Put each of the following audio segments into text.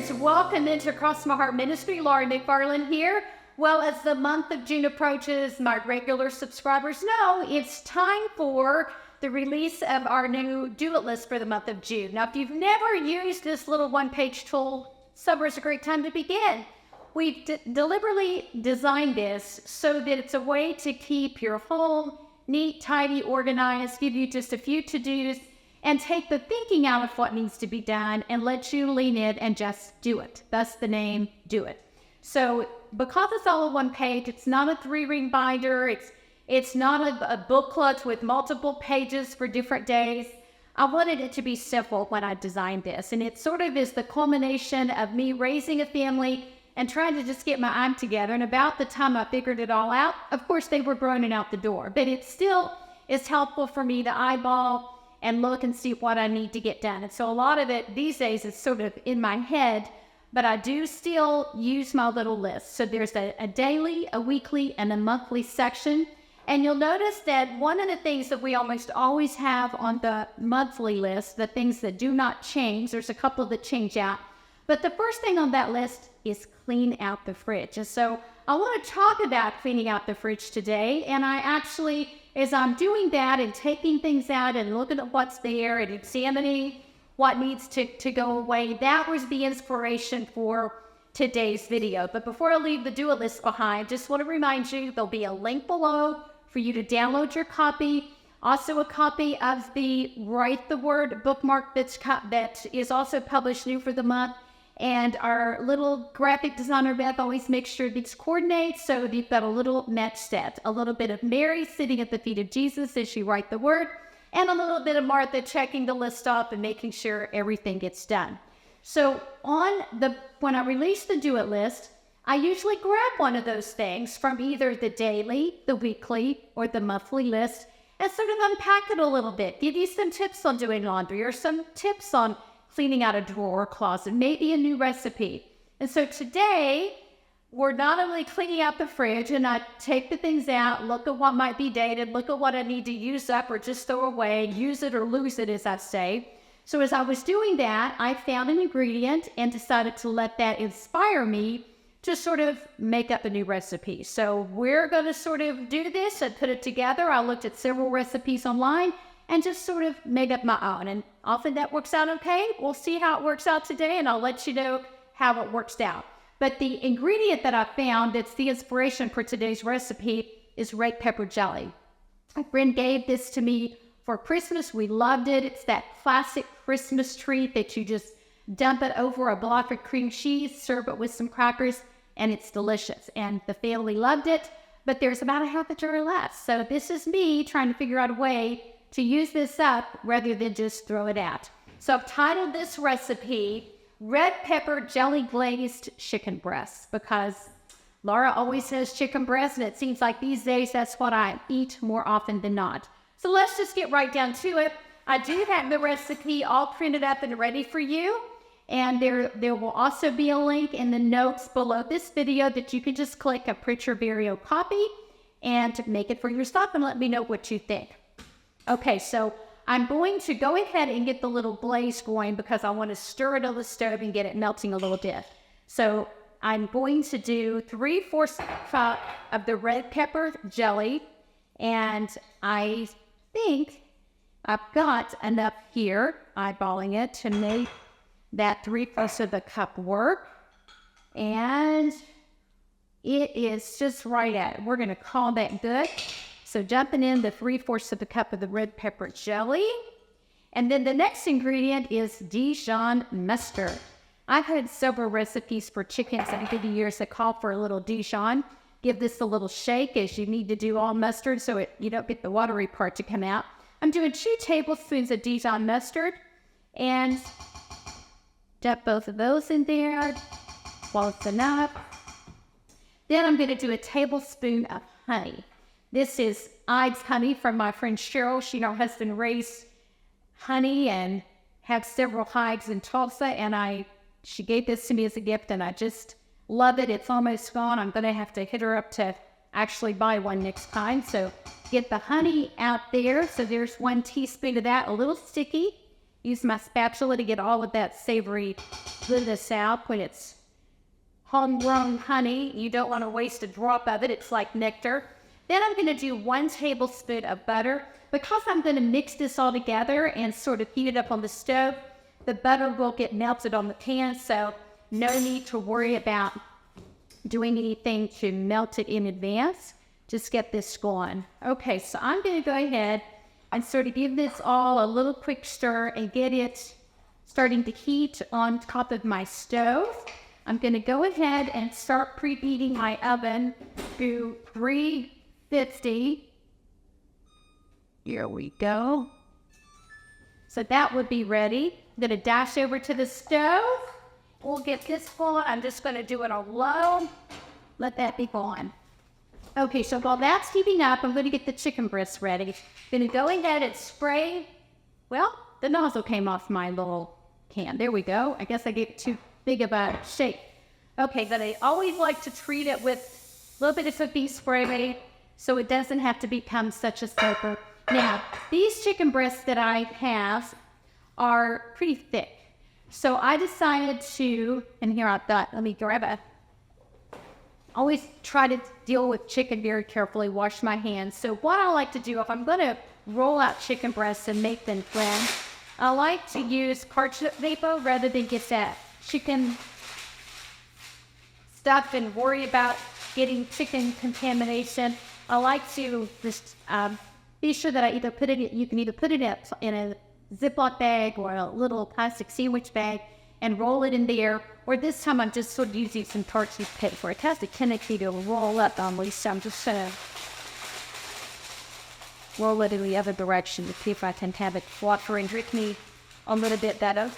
friends, welcome into Cross My Heart Ministry. Laurie McFarland here. Well, as the month of June approaches, my regular subscribers know it's time for the release of our new do-it list for the month of June. Now, if you've never used this little one-page tool, summer is a great time to begin. We've deliberately designed this so that it's a way to keep your home neat, tidy, organized, give you just a few to-dos, and take the thinking out of what needs to be done and let you lean in and just do it. That's the name, do it. So because it's all on one page, it's not a 3-ring binder, it's not a booklet with multiple pages for different days. I wanted it to be simple when I designed this, and it sort of is the culmination of me raising a family and trying to just get my act together. And about the time I figured it all out, of course they were grown and out the door, but it still is helpful for me to eyeball and look and see what I need to get done. And so a lot of it these days is sort of in my head, but I do still use my little list. So there's a daily, a weekly, and a monthly section. And you'll notice that one of the things that we almost always have on the monthly list, the things that do not change, there's a couple that change out. But the first thing on that list is clean out the fridge. And so I want to talk about cleaning out the fridge today. And I actually, as I'm doing that and taking things out and looking at what's there and examining what needs to go away, that was the inspiration for today's video. But before I leave the do-it list behind, just want to remind you, there'll be a link below for you to download your copy. Also a copy of the Write the Word bookmark that is also published new for the month. And our little graphic designer, Beth, always makes sure these coordinate. So you've got a little match set, a little bit of Mary sitting at the feet of Jesus as she write the word, and a little bit of Martha checking the list off and making sure everything gets done. So when I release the do-it list, I usually grab one of those things from either the daily, the weekly, or the monthly list and sort of unpack it a little bit, give you some tips on doing laundry or some tips on cleaning out a drawer or closet, maybe a new recipe. And so today, we're not only cleaning out the fridge, and I take the things out, look at what might be dated, look at what I need to use up or just throw away, use it or lose it, as I say. So as I was doing that, I found an ingredient and decided to let that inspire me to sort of make up a new recipe. So we're going to sort of do this and put it together. I looked at several recipes online and just sort of made up my own. And often that works out okay. We'll see how it works out today, and I'll let you know how it works out. But the ingredient that I found that's the inspiration for today's recipe is red pepper jelly. A friend gave this to me for Christmas. We loved it. It's that classic Christmas treat that you just dump it over a block of cream cheese, serve it with some crackers, and it's delicious. And the family loved it, but there's about a half a jar left. So this is me trying to figure out a way to use this up rather than just throw it out. So I've titled this recipe Red-Pepper-Jelly-Glazed Chicken Breasts, because Laura always says chicken breast, and it seems like these days that's what I eat more often than not. So let's just get right down to it. I do have the recipe all printed up and ready for you, and there will also be a link in the notes below this video that you can just click and print your very own copy and make it for yourself and let me know what you think. Okay, so I'm going to go ahead and get the little blaze going because I want to stir it on the stove and get it melting a little bit. So I'm going to do 3/4 cup of the red pepper jelly, and I think I've got enough here, eyeballing it, to make that 3/4 of the cup work. And it is just right at it. We're going to call that good. So dumping in the 3/4 of the cup of the red pepper jelly. And then the next ingredient is Dijon mustard. I've had several recipes for chickens over the years that call for a little Dijon. Give this a little shake as you need to do all mustard so you don't get the watery part to come out. I'm doing 2 tablespoons of Dijon mustard and dump both of those in there while it's enough. Then I'm going to do a tablespoon of honey. This is Ives honey from my friend Cheryl. She and her husband raised honey and have several hives in Tulsa, and she gave this to me as a gift, and I just love it. It's almost gone. I'm going to have to hit her up to actually buy one next time. So get the honey out there. So there's 1 teaspoon of that, a little sticky. use my spatula to get all of that savory goodness out. When it's homegrown honey, you don't want to waste a drop of it. It's like nectar. Then I'm going to do 1 tablespoon of butter. Because I'm going to mix this all together and sort of heat it up on the stove, the butter will get melted on the pan, so no need to worry about doing anything to melt it in advance. Just get this going. Okay, so I'm going to go ahead and sort of give this all a little quick stir and get it starting to heat on top of my stove. I'm going to go ahead and start preheating my oven to 350. Here we go. So that would be ready. I'm going to dash over to the stove. We'll get this going. I'm just going to do it on low. Let that be going. Okay, so while that's heating up, I'm going to get the chicken breasts ready. I'm going to go ahead and spray. Well, the nozzle came off my little can. There we go. I guess I gave it too big of a shake. Okay, but I always like to treat it with a little bit of cooking spray so it doesn't have to become such a soaker. Now, these chicken breasts that I have are pretty thick. So I decided to, and here I thought, let me grab a, always try to deal with chicken very carefully, wash my hands. So what I like to do, if I'm going to roll out chicken breasts and make them thin, I like to use parchment paper rather than get that chicken stuff and worry about getting chicken contamination. I like to just be sure that I either put it, you can either put it in a Ziploc bag or a little plastic sandwich bag and roll it in there. Or this time I'm just sort of using some parchment paper. It has the tendency to roll up on me, so I'm just going to roll it in the other direction to see if I can have it water and drip me a little bit better.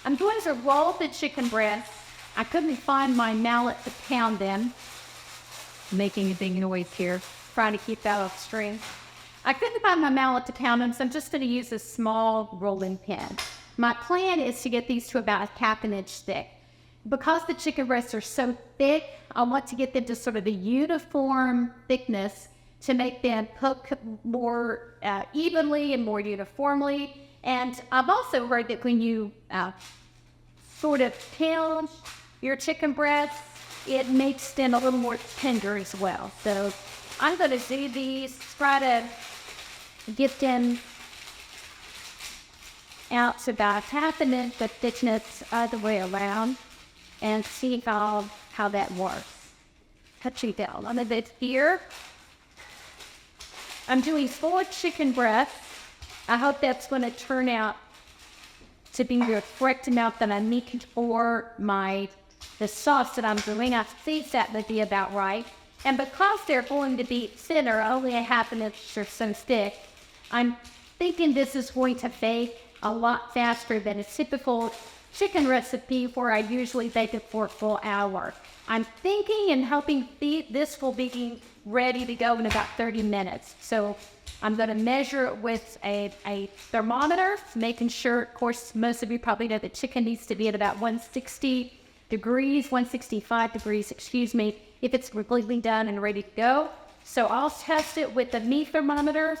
I'm going to roll the chicken breast. I couldn't find my mallet to pound them. Making a big noise here, trying to keep that off stream. I couldn't find my mallet to pound them, so I'm just going to use a small rolling pin. My plan is to get these to about 1/2 inch thick. Because the chicken breasts are so thick, I want to get them to sort of a uniform thickness to make them cook more evenly and more uniformly. And I've also heard that when you sort of pound your chicken breasts, it makes them a little more tender as well. So I'm going to do these, try to get them out to about 1/2 inch of thickness the way around and see how that works. Touching down on a bit here. I'm doing 4 chicken breasts. I hope that's going to turn out to be the correct amount that I need for the sauce that I'm doing. I think that would be about right. And because they're going to be thinner, only 1/2 inch or so thick, I'm thinking this is going to bake a lot faster than a typical chicken recipe where I usually bake it for a full hour. I'm thinking and hoping this will be ready to go in about 30 minutes. So I'm going to measure it with a thermometer, making sure, of course, most of you probably know that chicken needs to be at about 160 degrees, 165 degrees, excuse me, if it's completely done and ready to go. So I'll test it with the meat thermometer,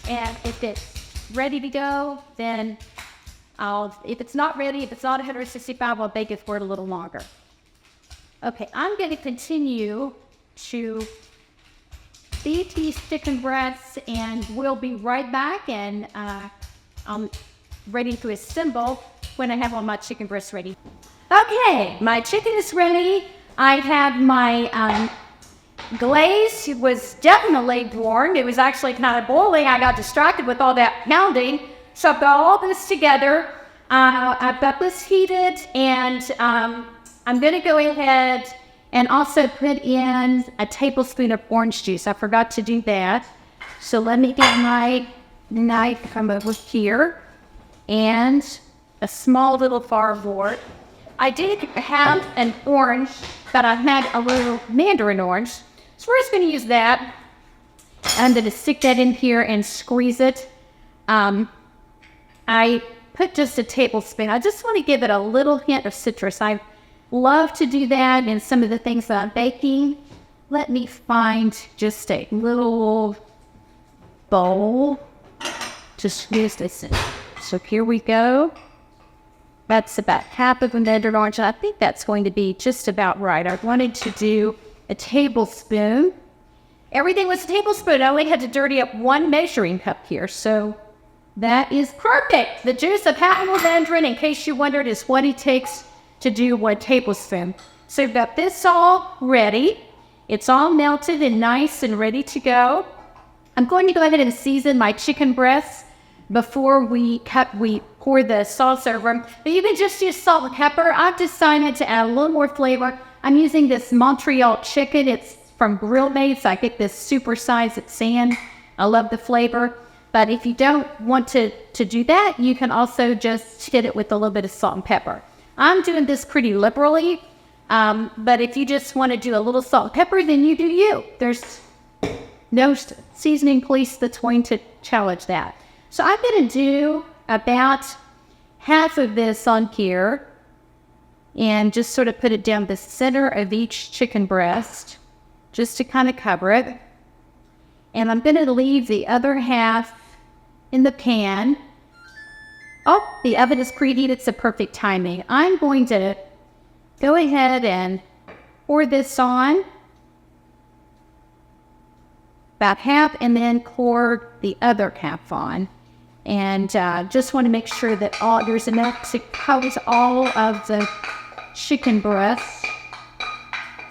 and if it's ready to go, then if it's not ready, if it's not 165, I'll bake it for it a little longer. Okay, I'm going to continue to feed these chicken breasts, and we'll be right back, and I'm ready to assemble when I have all my chicken breasts ready. Okay, my chicken is ready. I have my glaze. It was definitely warm. It was actually kind of boiling. I got distracted with all that pounding. So I've got all this together. I've got this heated, and I'm going to go ahead and also put in a tablespoon of orange juice. I forgot to do that. So let me get my knife come over here and a small little far board. I did have an orange, but I had a little mandarin orange. So we're just going to use that. I'm going to stick that in here and squeeze it. I put just a tablespoon. I just want to give it a little hint of citrus. I love to do that in some of the things that I'm baking. Let me find just a little bowl to squeeze this in. So here we go. That's about half of a mandarin orange. I think that's going to be just about right. I wanted to do a tablespoon. Everything was a tablespoon. I only had to dirty up 1 measuring cup here. So that is perfect. The juice of half of a mandarin, in case you wondered, is what it takes to do 1 tablespoon. So we've got this all ready. It's all melted and nice and ready to go. I'm going to go ahead and season my chicken breasts before we pour the sauce over them. But you can just use salt and pepper. I've decided to add a little more flavor. I'm using this Montreal chicken. It's from Grill Mates. I get this super size at Sand. I love the flavor. But if you don't want to do that, you can also just hit it with a little bit of salt and pepper. I'm doing this pretty liberally. But if you just want to do a little salt and pepper, then you do you. There's no seasoning police that's going to challenge that. So I'm going to do about half of this on here and just sort of put it down the center of each chicken breast just to kind of cover it. And I'm going to leave the other half in the pan. Oh, the oven is preheated, so perfect timing. I'm going to go ahead and pour this on. About half, and then pour the other half on. And just want to make sure that there's enough to cover all of the chicken breasts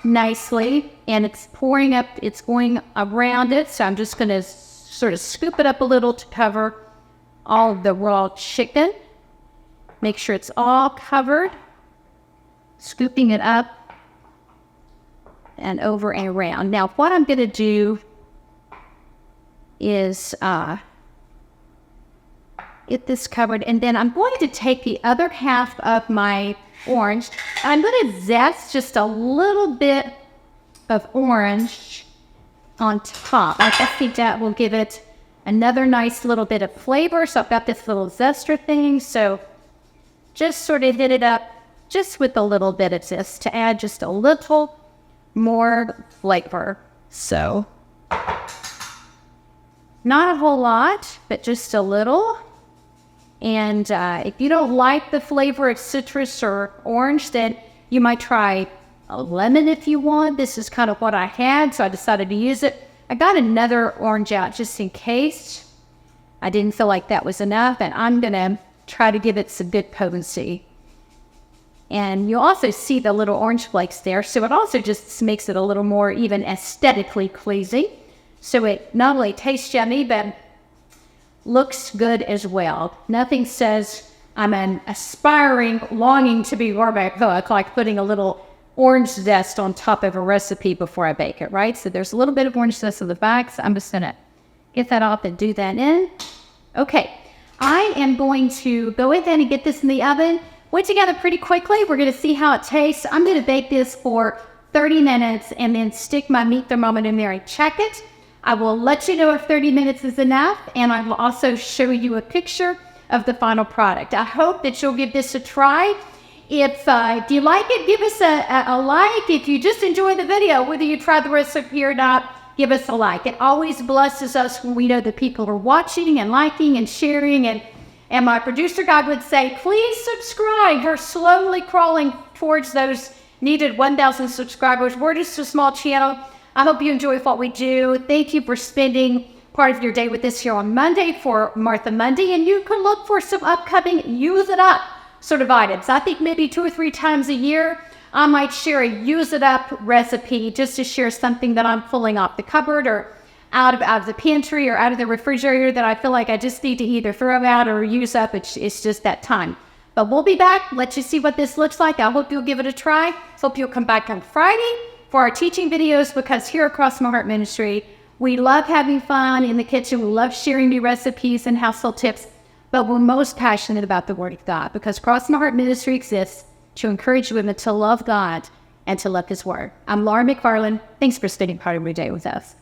nicely. And it's pouring up, it's going around it. So I'm just going to sort of scoop it up a little to cover all of the raw chicken. Make sure it's all covered. Scooping it up and over and around. Now, what I'm going to do is get this covered, and then I'm going to take the other half of my orange, and I'm going to zest just a little bit of orange on top. I think that will give it another nice little bit of flavor. So I've got this little zester thing, so just sort of hit it up just with a little bit of this to add just a little more flavor. So not a whole lot, but just a little. And if you don't like the flavor of citrus or orange, then you might try a lemon if you want. This is kind of what I had, so I decided to use it. I got another orange out just in case. I didn't feel like that was enough, and I'm going to try to give it some good potency. And you'll also see the little orange flakes there, so it also just makes it a little more even aesthetically pleasing. So it not only tastes yummy, but looks good as well. Nothing says I'm an aspiring, longing to be gourmet cook like putting a little orange zest on top of a recipe before I bake it, right? So there's a little bit of orange zest in the back, so I'm just gonna get that off and do that in. Okay, I am going to go ahead and get this in the oven. Went together pretty quickly. We're gonna see how it tastes. I'm gonna bake this for 30 minutes and then stick my meat thermometer in there and check it. I will let you know if 30 minutes is enough, and I will also show you a picture of the final product. I hope that you'll give this a try. If you like it, give us a like. If you just enjoy the video, whether you try the recipe or not, give us a like. It always blesses us when we know that people are watching and liking and sharing. And my producer guy would say, please subscribe. We're slowly crawling towards those needed 1,000 subscribers. We're just a small channel. I hope you enjoy what we do. Thank you for spending part of your day with us here on Monday for Martha Monday. And you can look for some upcoming use it up sort of items. I think maybe 2 or 3 times a year, I might share a use it up recipe just to share something that I'm pulling off the cupboard or out of the pantry or out of the refrigerator that I feel like I just need to either throw out or use up. It's just that time. But we'll be back. Let you see what this looks like. I hope you'll give it a try. Hope you'll come back on Friday for our teaching videos, because here at Cross My Heart Ministry, we love having fun in the kitchen. We love sharing new recipes and household tips, but we're most passionate about the Word of God, because Cross My Heart Ministry exists to encourage women to love God and to love His Word. I'm Laura McFarland. Thanks for spending part of your day with us.